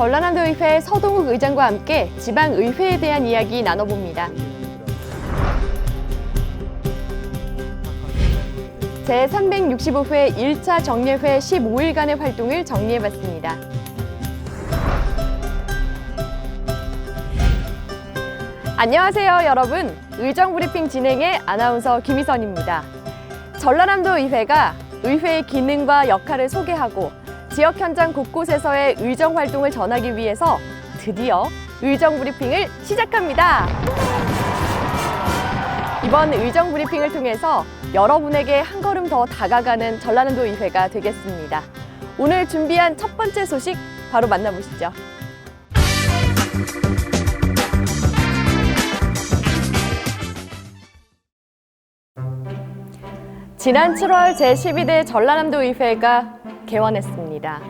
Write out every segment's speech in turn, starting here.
전라남도의회 서동욱 의장과 함께 지방의회에 대한 이야기 나눠봅니다. 제365회 1차 정례회 15일간의 활동을 정리해봤습니다. 안녕하세요, 여러분. 의정브리핑 진행의 아나운서 김희선입니다. 전라남도 의회가 의회의 기능과 역할을 소개하고 지역 현장 곳곳에서의 의정 활동을 전하기 위해서 드디어 의정브리핑을 시작합니다. 이번 의정브리핑을 통해서 여러분에게 한 걸음 더 다가가는 전라남도 의회가 되겠습니다. 오늘 준비한 첫 번째 소식 바로 만나보시죠. 지난 7월 제12대 전라남도 의회가 개원했습니다.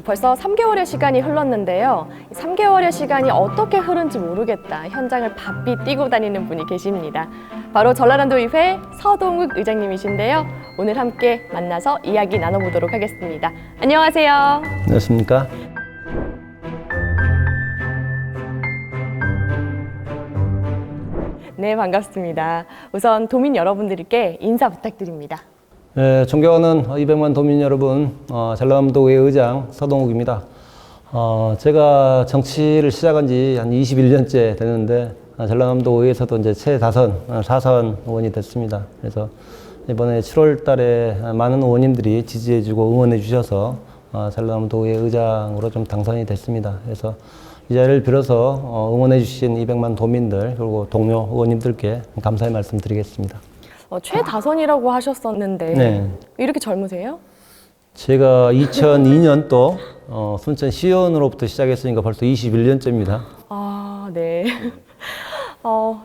벌써 3개월의 시간이 흘렀는데요. 3개월의 시간이 어떻게 흐른지 모르겠다. 현장을 바삐 뛰고 다니는 분이 계십니다. 바로 전라남도 의회 서동욱 의장님이신데요. 오늘 함께 만나서 이야기 나눠보도록 하겠습니다. 안녕하세요. 안녕하십니까? 네, 반갑습니다. 우선 도민 여러분들께 인사 부탁드립니다. 네, 존경하는 200만 도민 여러분, 전라남도의회 의장 서동욱입니다. 제가 정치를 시작한 지 한 21년째 되는데 전라남도의회에서도 이제 최다선 4선 의원이 됐습니다. 그래서 이번에 7월 달에 많은 의원님들이 지지해주고 응원해 주셔서 전라남도의회 의장으로 좀 당선이 됐습니다. 그래서 이 자리를 빌어서 응원해 주신 200만 도민들 그리고 동료 의원님들께 감사의 말씀 드리겠습니다. 최다선이라고 하셨었는데 네. 이렇게 젊으세요? 제가 2002년도 순천 시의원으로부터 시작했으니까 벌써 21년째입니다. 아, 네.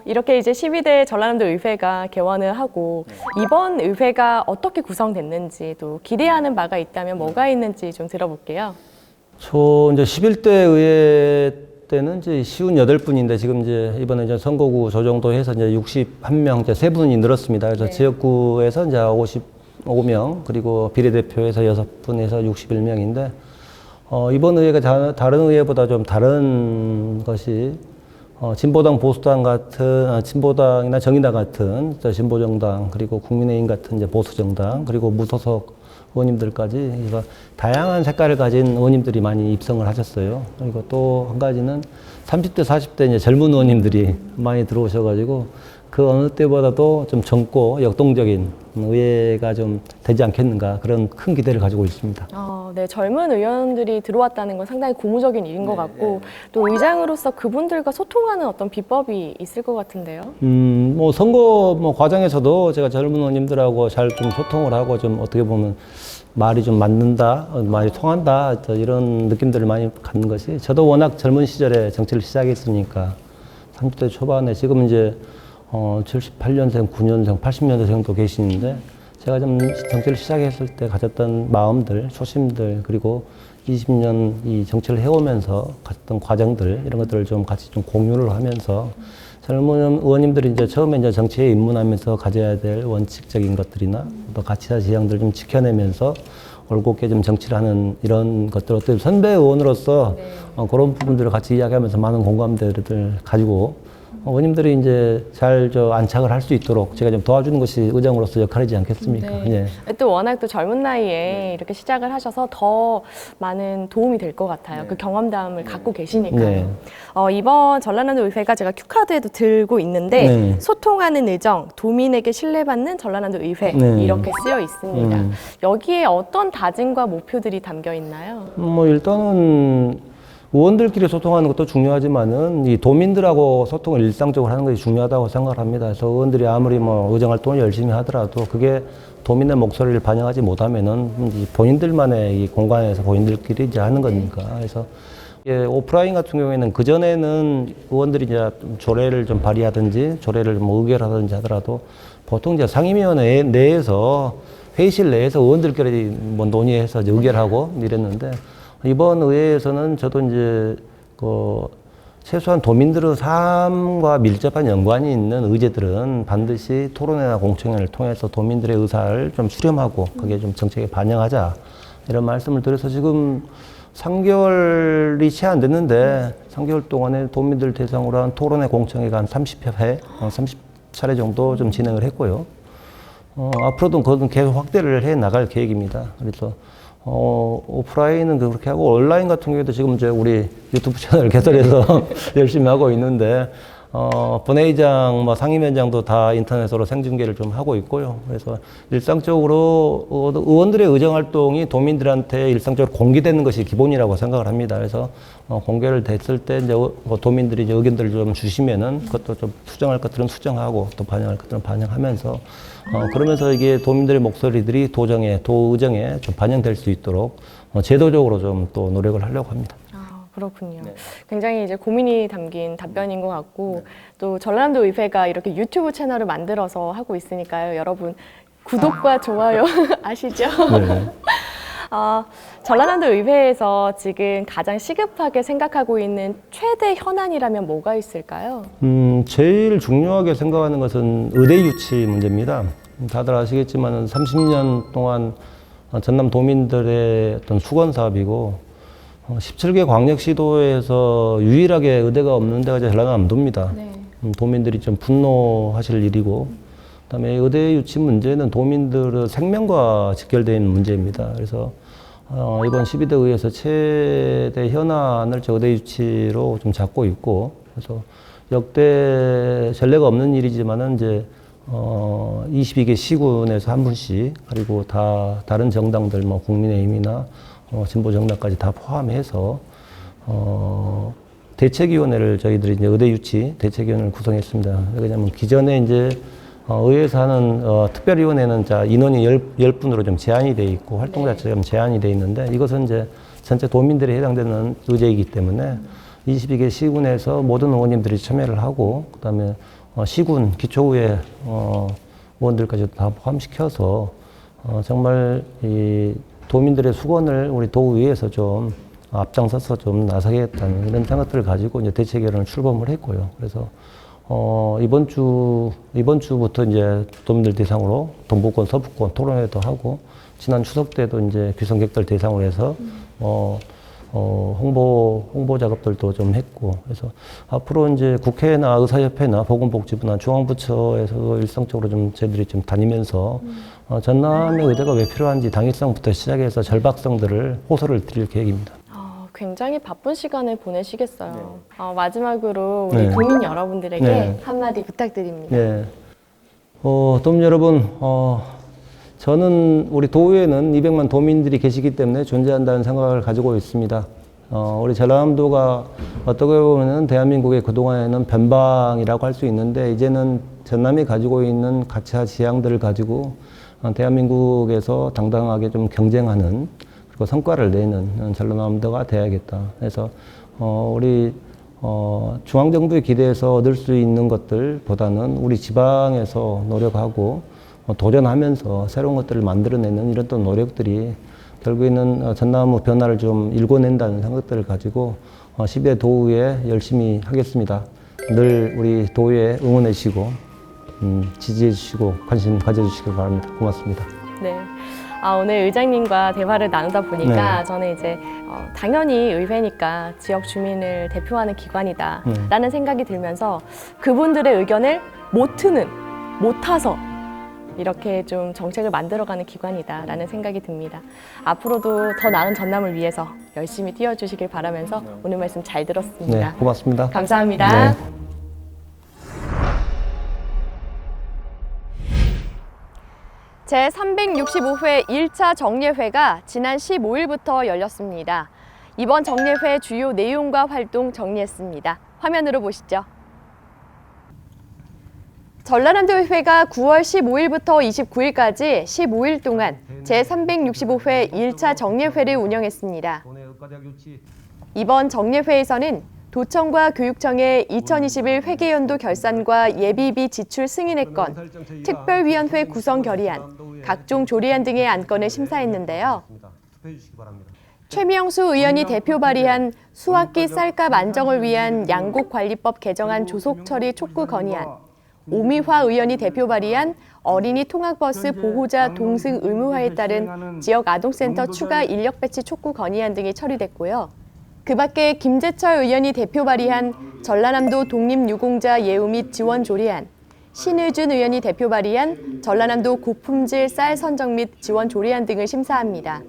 이렇게 이제 12대 전라남도 의회가 개원을 하고 이번 의회가 어떻게 구성됐는지 또 기대하는 바가 있다면 뭐가 있는지 좀 들어볼게요. 저 이제 11대 의회 때는 이제 58분인데 지금 이제 이번에 이제 선거구 조정도 해서 이제 61명, 이제 3분이 늘었습니다. 그래서 네. 지역구에서 이제 55명, 그리고 비례대표에서 6분에서 61명인데, 이번 의회가 다른 의회보다 좀 다른 것이, 진보당, 보수당 같은, 진보당이나 정의당 같은 진보정당, 그리고 국민의힘 같은 이제 보수정당, 그리고 무소속 의원님들까지 다양한 색깔을 가진 의원님들이 많이 입성을 하셨어요. 그리고 또 한 가지는 30대, 40대 이제 젊은 의원님들이 많이 들어오셔가지고 그 어느 때보다도 좀 젊고 역동적인 의회가 좀 되지 않겠는가 그런 큰 기대를 가지고 있습니다. 네, 젊은 의원들이 들어왔다는 건 상당히 고무적인 일인 것 같고 또 의장으로서 그분들과 소통하는 어떤 비법이 있을 것 같은데요. 뭐 선거 과정에서도 제가 젊은 의원님들하고 잘 좀 소통을 하고 좀 어떻게 보면 말이 좀 맞는다, 말이 통한다 이런 느낌들을 많이 갖는 것이 저도 워낙 젊은 시절에 정치를 시작했으니까 30대 초반에 지금 이제 78년생, 9년생, 80년생도 계시는데 제가 좀 정치를 시작했을 때 가졌던 마음들, 초심들 그리고 20년 이 정치를 해오면서 가졌던 과정들 이런 것들을 좀 같이 좀 공유를 하면서 젊은 의원님들이 이제 처음에 이제 정치에 입문하면서 가져야 될 원칙적인 것들이나 또 가치와 지향들을 좀 지켜내면서 올곧게 좀 정치를 하는 이런 것들 어떤 선배 의원으로서 그런 부분들을 같이 이야기하면서 많은 공감대를 가지고 의원님들이 이제 잘 안착을 할 수 있도록 제가 좀 도와주는 것이 의장으로서 역할이지 않겠습니까? 네. 또 워낙 또 젊은 나이에 이렇게 시작을 하셔서 더 많은 도움이 될 것 같아요. 그 경험담을 갖고 계시니까요. 이번 전라남도 의회가 제가 큐카드에도 들고 있는데 소통하는 의정, 도민에게 신뢰받는 전라남도 의회 이렇게 쓰여 있습니다. 여기에 어떤 다짐과 목표들이 담겨 있나요? 일단은 의원들끼리 소통하는 것도 중요하지만은 이 도민들하고 소통을 일상적으로 하는 것이 중요하다고 생각을 합니다. 그래서 의원들이 아무리 의정 활동을 열심히 하더라도 그게 도민의 목소리를 반영하지 못하면은 본인들만의 이 공간에서 본인들끼리 이제 하는 거니까. 그래서 오프라인 같은 경우에는 그전에는 의원들이 이제 조례를 좀 발의하든지 조례를 의결하든지 하더라도 보통 이제 상임위원회 내에서 회의실 내에서 의원들끼리 논의해서 이제 의결하고 이랬는데 이번 의회에서는 저도 이제 최소한 도민들의 삶과 밀접한 연관이 있는 의제들은 반드시 토론회나 공청회를 통해서 도민들의 의사를 좀 수렴하고 그게 좀 정책에 반영하자 이런 말씀을 드려서 지금 3개월이 채 안 됐는데 3개월 동안에 도민들 대상으로 한 토론회 공청회가 한 30회, 30차례 정도 좀 진행을 했고요. 앞으로도 그것은 계속 확대를 해 나갈 계획입니다. 그래서 오프라인은 그렇게 하고 온라인 같은 경우에도 지금 이제 우리 유튜브 채널 개설해서 열심히 하고 있는데 본회의장, 뭐 상임위원장도 다 인터넷으로 생중계를 좀 하고 있고요. 그래서 일상적으로 의원들의 의정 활동이 도민들한테 일상적으로 공개되는 것이 기본이라고 생각을 합니다. 그래서 공개를 됐을 때 이제 도민들이 이제 의견들을 좀 주시면은 그것도 좀 수정할 것들은 수정하고 또 반영할 것들은 반영하면서 그러면서 이게 도민들의 목소리들이 도의정에 좀 반영될 수 있도록 제도적으로 좀 또 노력을 하려고 합니다. 그렇군요. 네. 굉장히 이제 고민이 담긴 답변인 것 같고 또 전라남도 의회가 이렇게 유튜브 채널을 만들어서 하고 있으니까요. 여러분 구독과 좋아요 아시죠? 네. 전라남도 의회에서 지금 가장 시급하게 생각하고 있는 최대 현안이라면 뭐가 있을까요? 제일 중요하게 생각하는 것은 의대 유치 문제입니다. 다들 아시겠지만 30년 동안 전남 도민들의 어떤 수건 사업이고 17개 광역시도에서 유일하게 의대가 없는 데가 전라남도입니다. 네. 도민들이 좀 분노하실 일이고, 그다음에 의대 유치 문제는 도민들의 생명과 직결되어 있는 문제입니다. 그래서 이번 12대 의회에서 최대 현안을 의대 유치로 좀 잡고 있고, 그래서 역대 전례가 없는 일이지만은 이제 22개 시군에서 한 분씩, 그리고 다른 정당들, 뭐 국민의힘이나 진보 정당까지 다 포함해서 대책위원회를 저희들이 이제 의대 유치 대책위원회를 구성했습니다. 왜냐하면 기존에 이제 의회에서 하는 특별위원회는 인원이 10분으로 좀 제한이 돼 있고 활동 자체가 좀 제한이 돼 있는데 이것은 이제 전체 도민들이 해당되는 의제이기 때문에 22개 시군에서 모든 의원님들이 참여를 하고 그다음에 시군 기초의회 의원들까지 다 포함시켜서 정말 이 도민들의 수건을 우리 도의회에서 좀 앞장서서 좀 나서겠다는 이런 생각들을 가지고 이제 대책위원회를 출범을 했고요. 그래서 이번 주부터 이제 도민들 대상으로 동부권, 서부권 토론회도 하고 지난 추석 때도 이제 귀성객들 대상으로 해서 홍보 작업들도 좀 했고 그래서 앞으로 이제 국회나 의사협회나 보건복지부나 중앙부처에서 일상적으로 좀 저희들이 좀 다니면서 전남의 의대가 왜 필요한지 당위성부터 시작해서 절박성들을 호소를 드릴 계획입니다. 굉장히 바쁜 시간을 보내시겠어요. 마지막으로 우리 네. 국민 여러분들에게 네. 한마디 부탁드립니다. 네. 도민 여러분, 저는 우리 도의회는 200만 도민들이 계시기 때문에 존재한다는 생각을 가지고 있습니다. 우리 전라남도가 어떻게 보면 대한민국의 그동안에는 변방이라고 할 수 있는데 이제는 전남이 가지고 있는 가치와 지향들을 가지고 대한민국에서 당당하게 좀 경쟁하는 그리고 성과를 내는 전라남도가 돼야겠다. 그래서 우리 중앙정부에 기대해서 얻을 수 있는 것들보다는 우리 지방에서 노력하고 도전하면서 새로운 것들을 만들어내는 이런 또 노력들이 결국에는 전남의 변화를 좀 일궈낸다는 생각들을 가지고 12대 도의회 열심히 하겠습니다. 늘 우리 도의회 응원해 주시고 지지해 주시고 관심 가져주시길 바랍니다. 고맙습니다. 네. 오늘 의장님과 대화를 나누다 보니까 네. 저는 이제 당연히 의회니까 지역 주민을 대표하는 기관이다라는 생각이 들면서 그분들의 의견을 못 타서 이렇게 좀 정책을 만들어가는 기관이다라는 생각이 듭니다. 앞으로도 더 나은 전남을 위해서 열심히 뛰어주시길 바라면서 오늘 말씀 잘 들었습니다. 네, 고맙습니다. 감사합니다. 네. 제365회 1차 정례회가 지난 15일부터 열렸습니다. 이번 정례회 주요 내용과 활동 정리했습니다. 화면으로 보시죠. 전라남도의회가 9월 15일부터 29일까지 15일 동안 제365회 1차 정례회를 운영했습니다. 이번 정례회에서는 도청과 교육청의 2021 회계연도 결산과 예비비 지출 승인의 건, 특별위원회 구성 결의안, 각종 조례안 등의 안건을 심사했는데요. 최명수 의원이 대표 발의한 수학기 쌀값 안정을 위한 양곡관리법 개정안 조속 처리 촉구 건의안, 오미화 의원이 대표 발의한 어린이 통학버스 보호자 동승 의무화에 따른 지역 아동센터 추가 인력 배치 촉구 건의안 등이 처리됐고요. 그 밖에 김재철 의원이 대표 발의한 전라남도 독립유공자 예우 및 지원 조례안, 신의준 의원이 대표 발의한 전라남도 고품질 쌀 선정 및 지원 조례안 등을 심사합니다.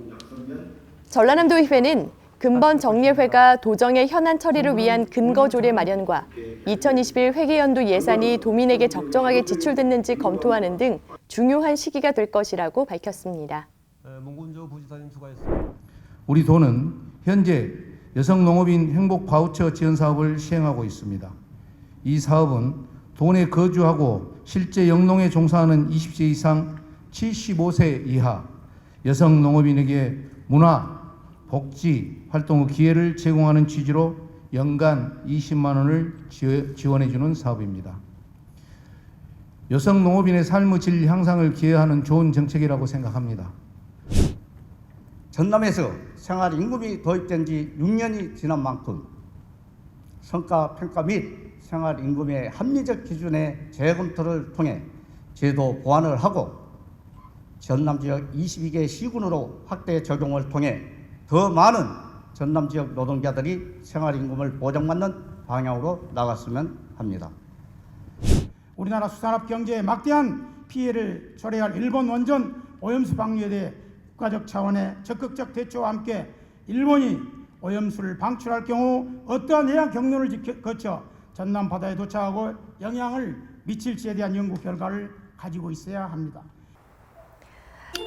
전라남도의회는 근본 정례회가 도정의 현안 처리를 위한 근거 조례 마련과 2021 회계연도 예산이 도민에게 적정하게 지출됐는지 검토하는 등 중요한 시기가 될 것이라고 밝혔습니다. 문군조 부지사님 수고하셨습니다. 우리 도는 현재 여성농업인 행복바우처 지원 사업을 시행하고 있습니다. 이 사업은 도내 거주하고 실제 영농에 종사하는 20세 이상 75세 이하 여성농업인에게 문화, 복지 활동의 기회를 제공하는 취지로 연간 20만 원을 지원해주는 사업입니다. 여성 농업인의 삶의 질 향상을 기여하는 좋은 정책이라고 생각합니다. 전남에서 생활임금이 도입된 지 6년이 지난 만큼 성과평가 및 생활임금의 합리적 기준의 재검토를 통해 제도 보완을 하고 전남지역 22개 시군으로 확대 적용을 통해 더 많은 전남지역 노동자들이 생활임금을 보장받는 방향으로 나갔으면 합니다. 우리나라 수산업 경제에 막대한 피해를 초래할 일본 원전 오염수 방류에 대해 국가적 차원의 적극적 대처와 함께 일본이 오염수를 방출할 경우 어떠한 해양 경로를 거쳐 전남 바다에 도착하고 영향을 미칠지에 대한 연구 결과를 가지고 있어야 합니다.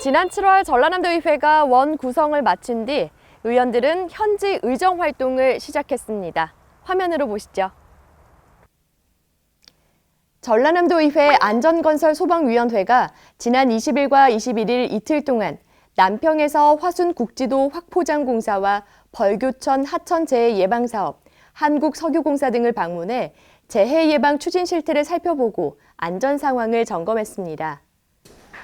지난 7월 전라남도의회가 원 구성을 마친 뒤 의원들은 현지 의정 활동을 시작했습니다. 화면으로 보시죠. 전라남도의회 안전건설소방위원회가 지난 20일과 21일 이틀 동안 남평에서 화순국지도 확포장 공사와 벌교천 하천 재해 예방사업, 한국석유공사 등을 방문해 재해 예방 추진 실태를 살펴보고 안전 상황을 점검했습니다.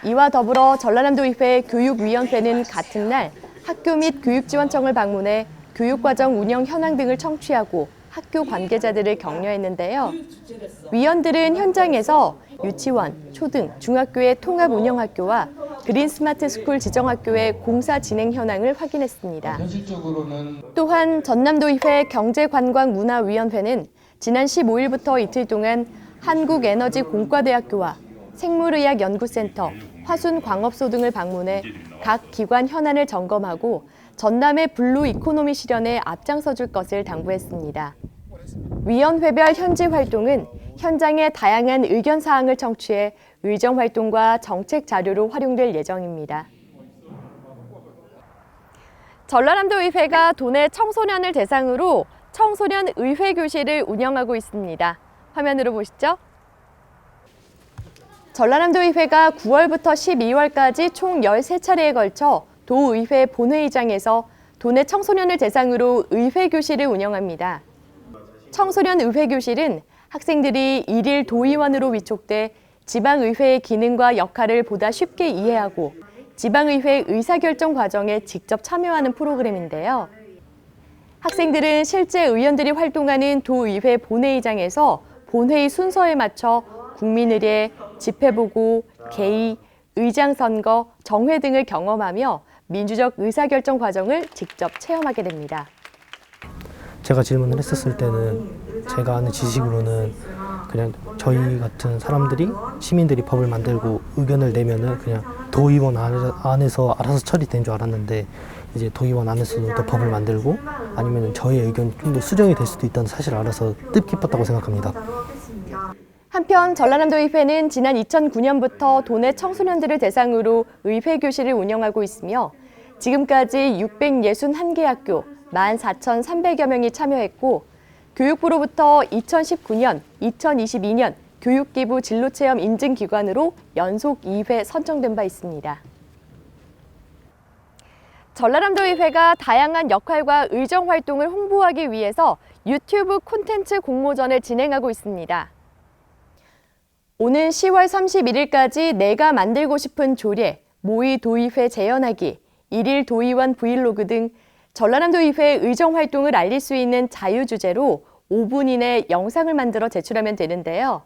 이와 더불어 전라남도의회 교육위원회는 같은 날 학교 및 교육지원청을 방문해 교육과정 운영 현황 등을 청취하고 학교 관계자들을 격려했는데요. 위원들은 현장에서 유치원, 초등, 중학교의 통합 운영학교와 그린 스마트 스쿨 지정학교의 공사 진행 현황을 확인했습니다. 또한 전남도의회 경제관광문화위원회는 지난 15일부터 이틀 동안 한국에너지공과대학교와 생물의학연구센터, 화순광업소 등을 방문해 각 기관 현안을 점검하고 전남의 블루 이코노미 실현에 앞장서줄 것을 당부했습니다. 위원회별 현지 활동은 현장의 다양한 의견 사항을 청취해 의정 활동과 정책 자료로 활용될 예정입니다. 전라남도의회가 도내 청소년을 대상으로 청소년 의회 교실을 운영하고 있습니다. 화면으로 보시죠. 전라남도의회가 9월부터 12월까지 총 13차례에 걸쳐 도의회 본회의장에서 도내 청소년을 대상으로 의회 교실을 운영합니다. 청소년 의회 교실은 학생들이 일일 도의원으로 위촉돼 지방의회의 기능과 역할을 보다 쉽게 이해하고 지방의회 의사결정 과정에 직접 참여하는 프로그램인데요. 학생들은 실제 의원들이 활동하는 도의회 본회의장에서 본회의 순서에 맞춰 국민의례, 집회보고, 개의, 의장 선거, 정회 등을 경험하며 민주적 의사결정 과정을 직접 체험하게 됩니다. 제가 질문을 했었을 때는 제가 아는 지식으로는 그냥 저희 같은 사람들이 시민들이 법을 만들고 의견을 내면은 그냥 도의원 안에서 알아서 처리된 줄 알았는데 이제 도의원 안에서도 더 법을 만들고 아니면 저의 의견이 좀 더 수정이 될 수도 있다는 사실을 알아서 뜻깊었다고 생각합니다. 한편 전라남도의회는 지난 2009년부터 도내 청소년들을 대상으로 의회 교실을 운영하고 있으며 지금까지 661개 학교 14,300여 명이 참여했고 교육부로부터 2019년, 2022년 교육기부 진로체험 인증기관으로 연속 2회 선정된 바 있습니다. 전라남도의회가 다양한 역할과 의정 활동을 홍보하기 위해서 유튜브 콘텐츠 공모전을 진행하고 있습니다. 오는 10월 31일까지 내가 만들고 싶은 조례, 모의 도의회 재연하기, 일일 도의원 브이로그 등 전라남도의회 의정 활동을 알릴 수 있는 자유 주제로 5분 이내 영상을 만들어 제출하면 되는데요.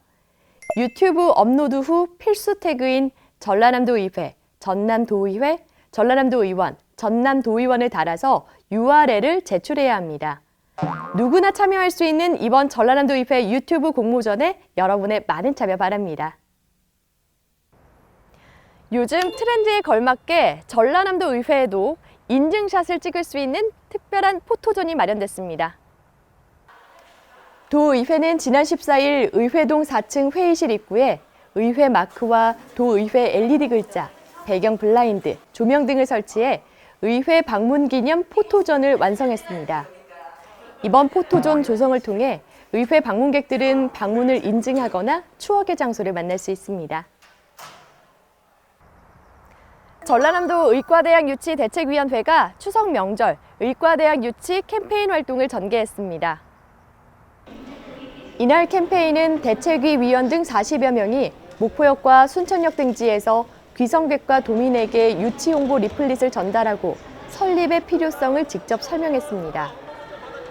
유튜브 업로드 후 필수 태그인 전라남도의회, 전남도의회, 전라남도의원, 전남도의원을 달아서 URL을 제출해야 합니다. 누구나 참여할 수 있는 이번 전라남도의회 유튜브 공모전에 여러분의 많은 참여 바랍니다. 요즘 트렌드에 걸맞게 전라남도 의회에도 인증샷을 찍을 수 있는 특별한 포토존이 마련됐습니다. 도의회는 지난 14일 의회동 4층 회의실 입구에 의회 마크와 도의회 LED 글자, 배경 블라인드, 조명 등을 설치해 의회 방문 기념 포토존을 완성했습니다. 이번 포토존 조성을 통해 의회 방문객들은 방문을 인증하거나 추억의 장소를 만날 수 있습니다. 전라남도 의과대학 유치 대책위원회가 추석 명절 의과대학 유치 캠페인 활동을 전개했습니다. 이날 캠페인은 대책위 위원 등 40여 명이 목포역과 순천역 등지에서 귀성객과 도민에게 유치 홍보 리플릿을 전달하고 설립의 필요성을 직접 설명했습니다.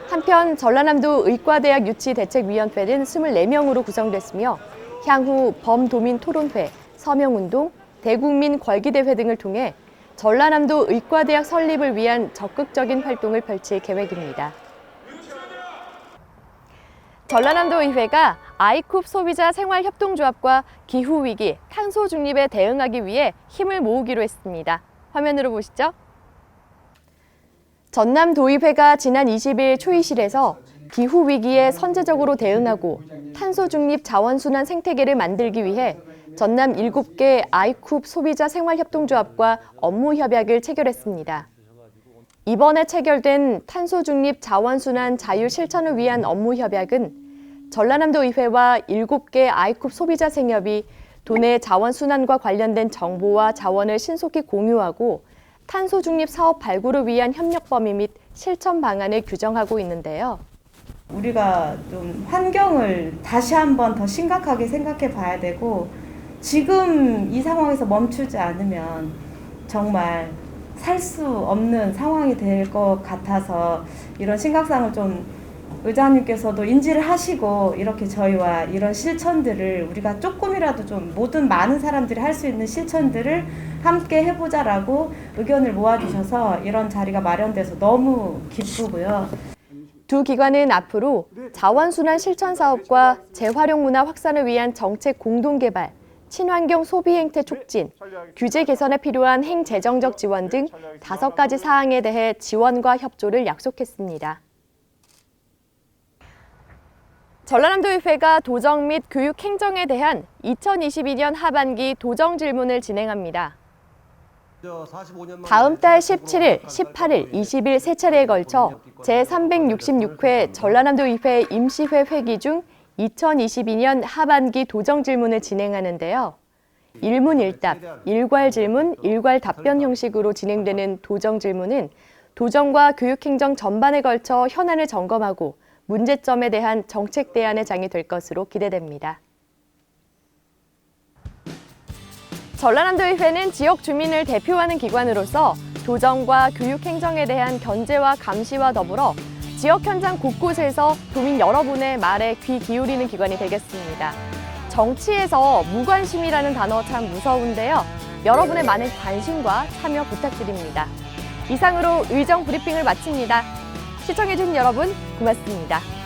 한편 전라남도 의과대학 유치 대책위원회는 24명으로 구성됐으며 향후 범도민 토론회, 서명운동, 대국민 걸기대회 등을 통해 전라남도 의과대학 설립을 위한 적극적인 활동을 펼칠 계획입니다. 전라남도 의회가 아이쿱 소비자 생활협동조합과 기후위기, 탄소 중립에 대응하기 위해 힘을 모으기로 했습니다. 화면으로 보시죠. 전남도의회가 지난 20일 초의실에서 기후위기에 선제적으로 대응하고 탄소 중립 자원순환 생태계를 만들기 위해 전남 7개 아이쿱 소비자 생활협동조합과 업무 협약을 체결했습니다. 이번에 체결된 탄소 중립 자원순환 자유 실천을 위한 업무 협약은 전라남도 의회와 7개 아이쿱 소비자 생협이 도내 자원순환과 관련된 정보와 자원을 신속히 공유하고 탄소 중립 사업 발굴을 위한 협력 범위 및 실천 방안을 규정하고 있는데요. 우리가 좀 환경을 다시 한번 더 심각하게 생각해 봐야 되고 지금 이 상황에서 멈추지 않으면 정말 살 수 없는 상황이 될 것 같아서 이런 심각성을 좀 의장님께서도 인지를 하시고 이렇게 저희와 이런 실천들을 우리가 조금이라도 좀 모든 많은 사람들이 할 수 있는 실천들을 함께 해보자라고 의견을 모아주셔서 이런 자리가 마련돼서 너무 기쁘고요. 두 기관은 앞으로 자원순환 실천 사업과 재활용 문화 확산을 위한 정책 공동 개발, 친환경 소비 행태 촉진, 규제 개선에 필요한 행재정적 지원 등 5가지 사항에 대해 지원과 협조를 약속했습니다. 전라남도의회가 도정 및 교육 행정에 대한 2022년 하반기 도정 질문을 진행합니다. 다음 달 17일, 18일, 20일 세 차례에 걸쳐 제366회 전라남도의회 임시회 회기 중 2022년 하반기 도정 질문을 진행하는데요. 일문일답, 일괄 질문, 일괄 답변 형식으로 진행되는 도정 질문은 도정과 교육행정 전반에 걸쳐 현안을 점검하고 문제점에 대한 정책 대안의 장이 될 것으로 기대됩니다. 전라남도의회는 지역 주민을 대표하는 기관으로서 도정과 교육행정에 대한 견제와 감시와 더불어 지역 현장 곳곳에서 도민 여러분의 말에 귀 기울이는 기관이 되겠습니다. 정치에서 무관심이라는 단어 참 무서운데요. 여러분의 많은 관심과 참여 부탁드립니다. 이상으로 의정 브리핑을 마칩니다. 시청해주신 여러분 고맙습니다.